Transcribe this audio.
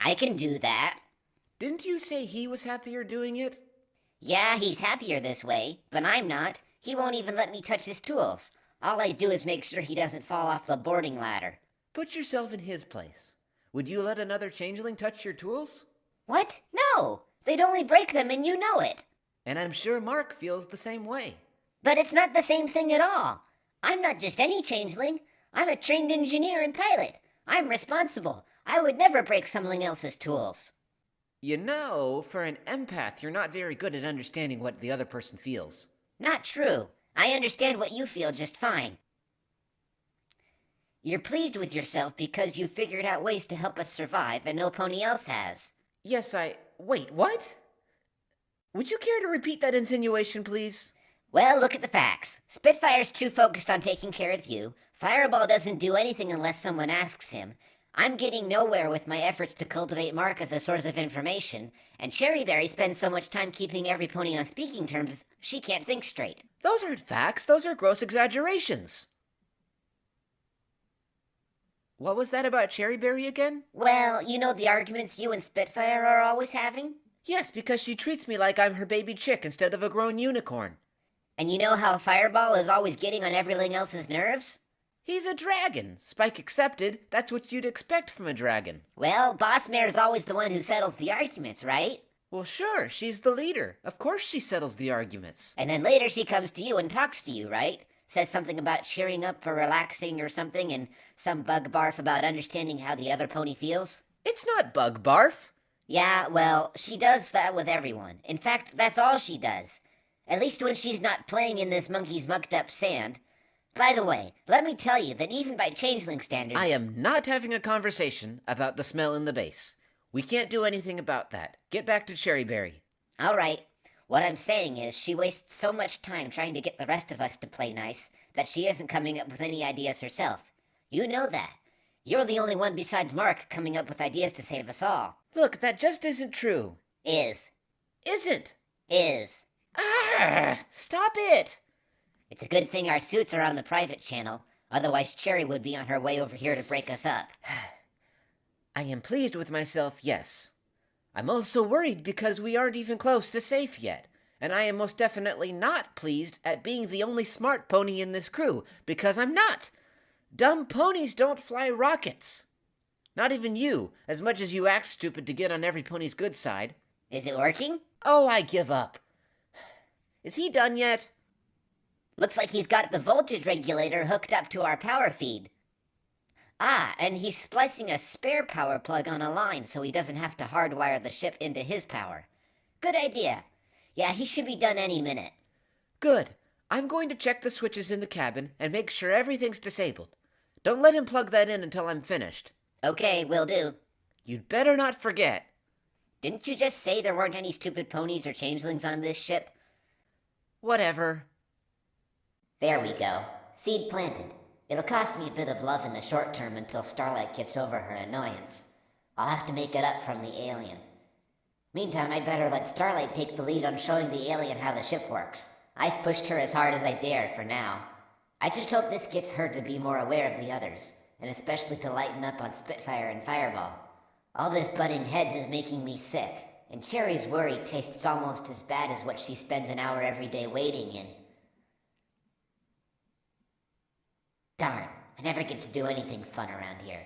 I can do that. Didn't you say he was happier doing it? Yeah, he's happier this way, but I'm not. He won't even let me touch his tools. All I do is make sure he doesn't fall off the boarding ladder. Put yourself in his place. Would you let another changeling touch your tools? What? No! They'd only break them and you know it. And I'm sure Mark feels the same way. But it's not the same thing at all. I'm not just any changeling. I'm a trained engineer and pilot. I'm responsible. I would never break someone else's tools. You know, for an empath, you're not very good at understanding what the other person feels. Not true. I understand what you feel just fine. You're pleased with yourself because you figured out ways to help us survive and no pony else has. Yes, Wait, what? Would you care to repeat that insinuation, please? Well, look at the facts. Spitfire's too focused on taking care of you. Fireball doesn't do anything unless someone asks him. I'm getting nowhere with my efforts to cultivate Mark as a source of information, and Cherryberry spends so much time keeping every pony on speaking terms, she can't think straight. Those aren't facts, those are gross exaggerations. What was that about Cherryberry again? Well, you know the arguments you and Spitfire are always having? Yes, because she treats me like I'm her baby chick instead of a grown unicorn. And you know how Fireball is always getting on everyone else's nerves? He's a dragon. Spike accepted. That's what you'd expect from a dragon. Well, Boss Mare's always the one who settles the arguments, right? Well, sure, she's the leader. Of course she settles the arguments. And then later she comes to you and talks to you, right? Says something about cheering up or relaxing or something, and some bug barf about understanding how the other pony feels. It's not bug barf. Yeah, well, she does that with everyone. In fact, that's all she does. At least when she's not playing in this monkey's mucked up sand. By the way, let me tell you that even by changeling standards... I am not having a conversation about the smell in the base. We can't do anything about that. Get back to Cherryberry. All right. What I'm saying is she wastes so much time trying to get the rest of us to play nice that she isn't coming up with any ideas herself. You know that. You're the only one besides Mark coming up with ideas to save us all. Look, that just isn't true. Is. Isn't. Is. Stop it! It's a good thing our suits are on the private channel, otherwise Cherry would be on her way over here to break us up. I am pleased with myself, yes. I'm also worried because we aren't even close to safe yet, and I am most definitely not pleased at being the only smart pony in this crew, because I'm not. Dumb ponies don't fly rockets. Not even you, as much as you act stupid to get on every pony's good side. Is it working? Oh, I give up. Is he done yet? Looks like he's got the voltage regulator hooked up to our power feed. Ah, and he's splicing a spare power plug on a line so he doesn't have to hardwire the ship into his power. Good idea. Yeah, he should be done any minute. Good. I'm going to check the switches in the cabin and make sure everything's disabled. Don't let him plug that in until I'm finished. Okay, will do. You'd better not forget. Didn't you just say there weren't any stupid ponies or changelings on this ship? Whatever. There we go. Seed planted. It'll cost me a bit of love in the short term until Starlight gets over her annoyance. I'll have to make it up from the alien. Meantime, I'd better let Starlight take the lead on showing the alien how the ship works. I've pushed her as hard as I dare for now. I just hope this gets her to be more aware of the others, and especially to lighten up on Spitfire and Fireball. All this butting heads is making me sick, and Cherry's worry tastes almost as bad as what she spends an hour every day waiting in. Darn, I never get to do anything fun around here.